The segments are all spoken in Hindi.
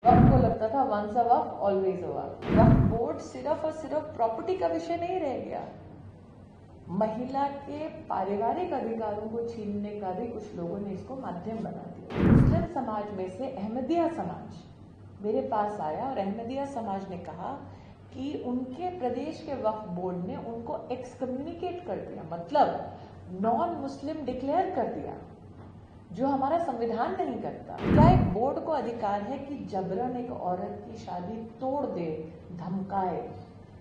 वक्त को लगता था वंस अ वक्त ऑलवेज अ वक्त। वक्फ बोर्ड सिर्फ और सिर्फ प्रॉपर्टी का विषय नहीं रह गया, महिला के पारिवारिक अधिकारों को छीनने का भी कुछ लोगों ने इसको माध्यम बना दिया। मुस्लिम समाज में से अहमदिया समाज मेरे पास आया और अहमदिया समाज ने कहा कि उनके प्रदेश के वक्फ बोर्ड ने उनको एक्सकम्युनिकेट कर दिया, मतलब नॉन मुस्लिम डिक्लेयर कर दिया, जो हमारा संविधान नहीं करता। क्या एक बोर्ड को अधिकार है कि जबरन एक औरत की शादी तोड़ दे, धमकाए?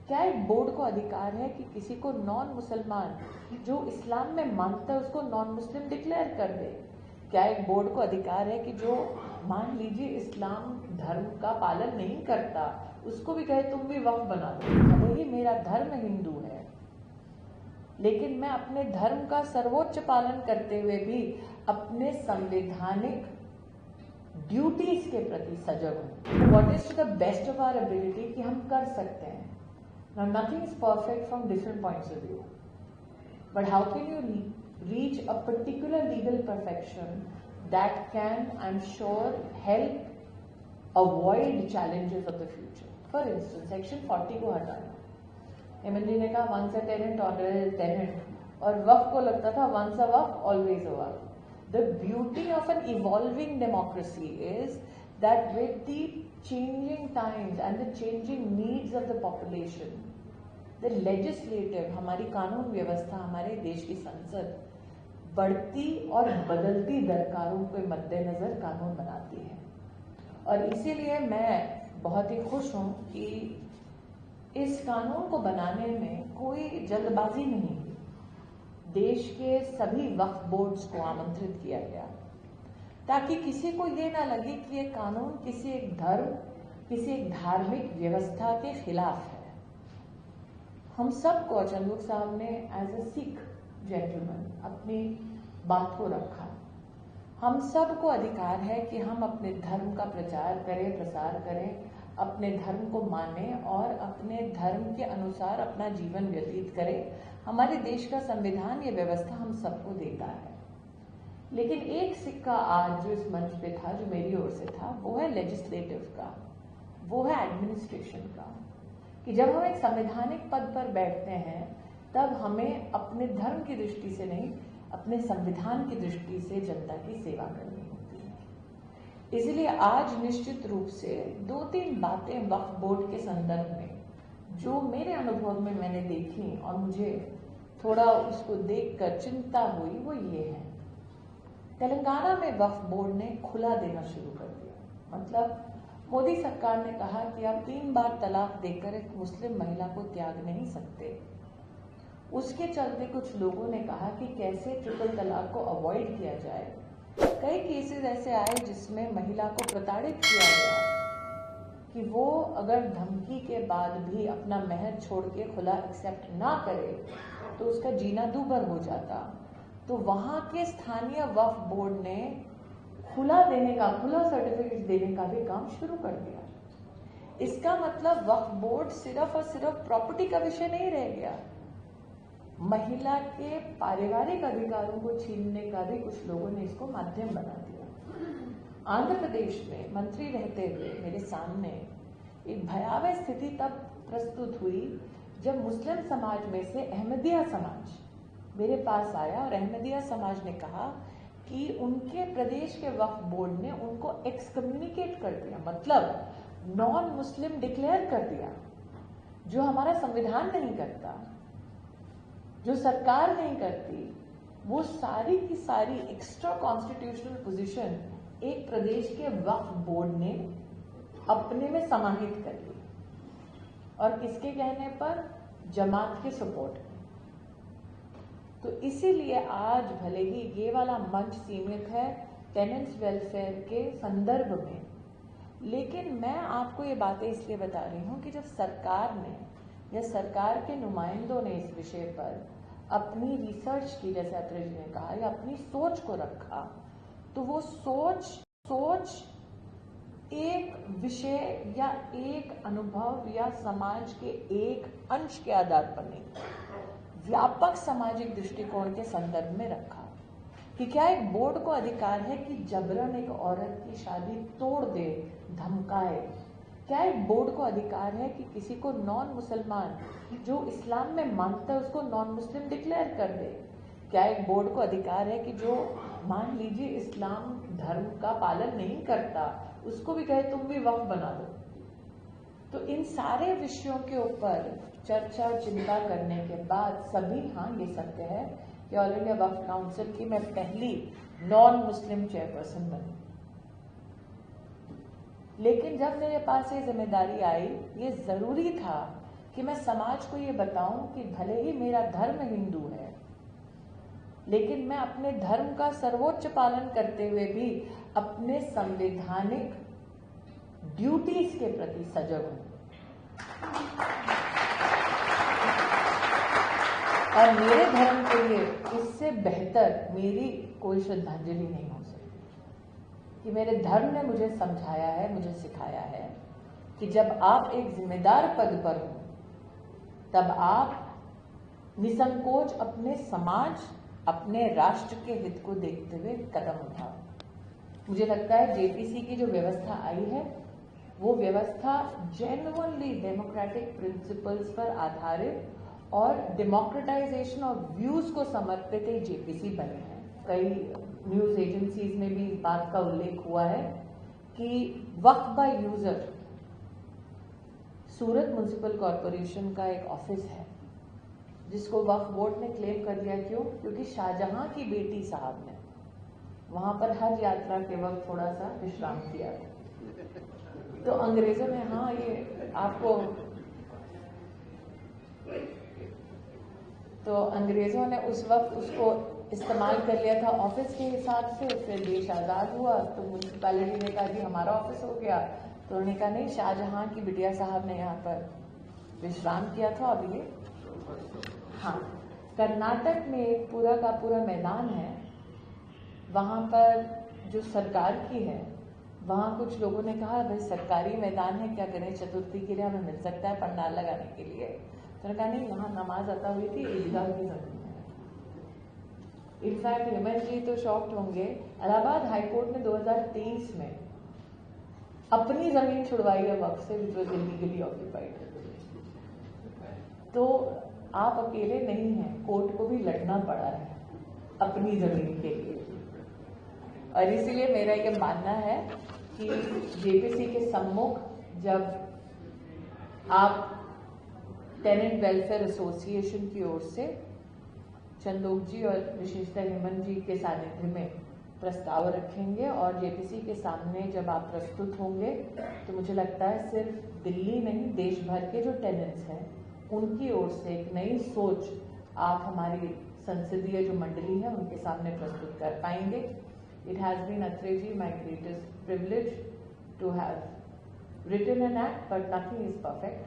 क्या एक बोर्ड को अधिकार है कि किसी को नॉन मुसलमान जो इस्लाम में मानता है उसको नॉन मुस्लिम डिक्लेयर कर दे? क्या एक बोर्ड को अधिकार है कि जो मान लीजिए इस्लाम धर्म का पालन नहीं करता उसको भी कहे तुम भी वक्फ बना दो? भले ही मेरा धर्म हिंदू है, लेकिन मैं अपने धर्म का सर्वोच्च पालन करते हुए भी अपने संवैधानिक ड्यूटीज के प्रति सजग हूं। What is to the best of our ability कि हम कर सकते हैं। Now nothing is perfect from different points of view, but how can you reach a particular legal perfection that can, I'm sure, help avoid challenges of the future? For instance, section 40 को हटाना, हेमंत जी ने कहा once a tenant always tenant, और वक्फ को लगता था once a waqf always a waqf. The beauty of an evolving democracy is that with the changing times and the changing needs of the population, the legislative, हमारी कानून व्यवस्था, हमारे देश की संसद बढ़ती और बदलती दरकारों के मद्देनजर कानून बनाती है। और इसीलिए मैं बहुत ही खुश हूं कि इस कानून को बनाने में कोई जल्दबाजी नहीं हुई। देश के सभी वक्फ बोर्ड्स को आमंत्रित किया गया ताकि किसी को ये ना लगे कि ये कानून किसी एक धर्म, किसी एक धार्मिक व्यवस्था के खिलाफ है। हम सबको, अचंदुक साहब ने एज ए सिख जेंटलमैन अपनी बात को रखा, हम सबको अधिकार है कि हम अपने धर्म का प्रचार करें, प्रसार करें, अपने धर्म को माने और अपने धर्म के अनुसार अपना जीवन व्यतीत करें। हमारे देश का संविधान, ये व्यवस्था हम सबको देता है। लेकिन एक सिक्का आज जो इस मंच पे था, जो मेरी ओर से था, वो है लेजिस्लेटिव का, वो है एडमिनिस्ट्रेशन का, कि जब हम एक संवैधानिक पद पर बैठते हैं तब हमें अपने धर्म की दृष्टि से नहीं, अपने संविधान की दृष्टि से जनता की सेवा करनी होती है। इसलिए आज निश्चित रूप से 2-3 बातें वक्फ बोर्ड के संदर्भ में जो मेरे अनुभव में मैंने देखी और मुझे थोड़ा उसको देखकर चिंता हुई, वो ये है। तेलंगाना में वक्फ बोर्ड ने खुला देना शुरू कर दिया, मतलब मोदी सरकार ने कहा कि आप 3 बार तलाक देकर एक मुस्लिम महिला को त्याग नहीं सकते। उसके चलते कुछ लोगों ने कहा कि कैसे ट्रिपल तलाक को अवॉइड किया जाए। कई केसेस ऐसे आए जिसमें महिला को प्रताड़ित किया गया कि वो अगर धमकी के बाद भी अपना महर छोड़ के खुला एक्सेप्ट ना करे तो उसका जीना दूभर हो जाता। तो वहां के स्थानीय वक्फ बोर्ड ने खुला देने का, खुला सर्टिफिकेट देने का भी काम शुरू कर दिया। इसका मतलब वक्फ बोर्ड सिर्फ और सिर्फ प्रॉपर्टी का विषय नहीं रह गया, महिला के पारिवारिक अधिकारों को छीनने का भी कुछ लोगों ने इसको माध्यम बना दिया। आंध्र प्रदेश में मंत्री रहते हुए मेरे सामने एक भयावह स्थिति तब प्रस्तुत हुई जब मुस्लिम समाज में से अहमदिया समाज मेरे पास आया और अहमदिया समाज ने कहा कि उनके प्रदेश के वक्फ बोर्ड ने उनको एक्सकम्युनिकेट कर दिया, मतलब नॉन मुस्लिम डिक्लेयर कर दिया, जो हमारा संविधान नहीं करता, जो सरकार नहीं करती। वो सारी की सारी एक्स्ट्रा कॉन्स्टिट्यूशनल पोजीशन एक प्रदेश के वक्फ बोर्ड ने अपने में समाहित कर ली, और किसके कहने पर? जमात के सपोर्ट में। तो इसीलिए आज भले ही ये वाला मंच सीमित है टेनेंट्स वेलफेयर के संदर्भ में, लेकिन मैं आपको ये बातें इसलिए बता रही हूँ कि जब सरकार ने या सरकार के नुमाइंदों ने इस विषय पर अपनी रिसर्च की, जैसे अत्रे जी ने कहा, या अपनी सोच को रखा, तो वो सोच एक विषय या एक अनुभव या समाज के एक अंश के आधार पर नहीं, व्यापक सामाजिक दृष्टिकोण के संदर्भ में रखा। कि क्या एक बोर्ड को अधिकार है कि जबरन एक औरत की शादी तोड़ दे, धमकाए? क्या एक बोर्ड को अधिकार है कि किसी को नॉन मुसलमान जो इस्लाम में मानता है उसको नॉन मुस्लिम डिक्लेयर कर दे? क्या एक बोर्ड को अधिकार है कि जो मान लीजिए इस्लाम धर्म का पालन नहीं करता उसको भी कहे तुम भी वक्फ बना दो? तो इन सारे विषयों के ऊपर चर्चा और चिंता करने के बाद सभी, हाँ ये सत्य है कि ऑल इंडिया वक्फ काउंसिल की मैं पहली नॉन मुस्लिम चेयरपर्सन बनी, लेकिन जब मेरे पास ये जिम्मेदारी आई, ये जरूरी था कि मैं समाज को ये बताऊं कि भले ही मेरा धर्म हिंदू है, लेकिन मैं अपने धर्म का सर्वोच्च पालन करते हुए भी अपने संवैधानिक ड्यूटीज के प्रति सजग हूं। और मेरे धर्म के लिए इससे बेहतर मेरी कोई श्रद्धांजलि नहीं हो सकती कि मेरे धर्म ने मुझे समझाया है, मुझे सिखाया है कि जब आप एक जिम्मेदार पद पर हो तब आप निसंकोच अपने समाज, अपने राष्ट्र के हित को देखते हुए कदम उठाओ। मुझे लगता है जेपीसी की जो व्यवस्था आई है वो व्यवस्था जेन्युइनली डेमोक्रेटिक प्रिंसिपल्स पर आधारित और डेमोक्रेटाइजेशन ऑफ व्यूज को समर्पित एक जेपीसी बने हैं। कई न्यूज एजेंसीज में भी इस बात का उल्लेख हुआ है कि waqf by user Surat municipal corporation का एक ऑफिस है जिसको वक्फ बोर्ड ने क्लेम कर दिया। क्यों? क्योंकि शाहजहां की बेटी साहब ने वहां पर हज यात्रा के वक्त थोड़ा सा विश्राम किया था, तो अंग्रेजों ने, हाँ ये आपको, तो अंग्रेजों ने उस वक्त उसको इस्तेमाल कर लिया था ऑफिस के हिसाब से। फिर देश आज़ाद हुआ तो म्यूनसिपैलिटी ने कहा कि हमारा ऑफिस हो गया, तो उन्होंने कहा नहीं, शाहजहां की बिटिया साहब ने यहाँ पर विश्राम किया था। अब ये, हाँ, कर्नाटक में एक पूरा का पूरा मैदान है, वहाँ पर जो सरकार की है, वहाँ कुछ लोगों ने कहा भाई सरकारी मैदान है, क्या करें, चतुर्थी के लिए हमें मिल सकता है पंडाल लगाने के लिए। तो कहा नहीं, वहाँ नमाज अता हुई थी, ईदगाह की जमीन है। इनफैक्ट हेमंत जी तो शॉक्ड होंगे, इलाहाबाद हाईकोर्ट ने 2023 में अपनी जमीन छुड़वाई है वक्त से, विच वाज इलीगली ऑक्यूपाइड। तो आप अकेले नहीं हैं, कोर्ट को भी लड़ना पड़ा है अपनी जमीन के लिए। और इसीलिए मेरा ये मानना है कि जेपीसी के सम्मुख जब आप टेनेंट वेलफेयर एसोसिएशन की ओर से चंदोक जी और विशेषतः हेमंत जी के सानिध्य में प्रस्ताव रखेंगे और जेपीसी के सामने जब आप प्रस्तुत होंगे, तो मुझे लगता है सिर्फ दिल्ली नहीं, देश भर के जो टेनेंट्स हैं उनकी ओर से एक नई सोच आप हमारी संसदीय जो मंडली है उनके सामने प्रस्तुत कर पाएंगे। It has been, Athre ji, my greatest privilege to have written an act, but nothing is perfect.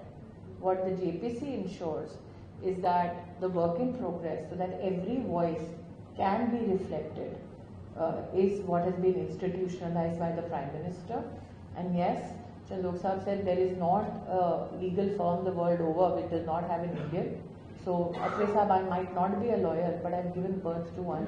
What the JPC ensures is that the work in progress, so that every voice can be reflected, is what has been institutionalized by the Prime Minister. And yes, Chandok Sahab said there is not a legal firm the world over which does not have an Indian. So, Athre Sahab, I might not be a lawyer, but I have given birth to one.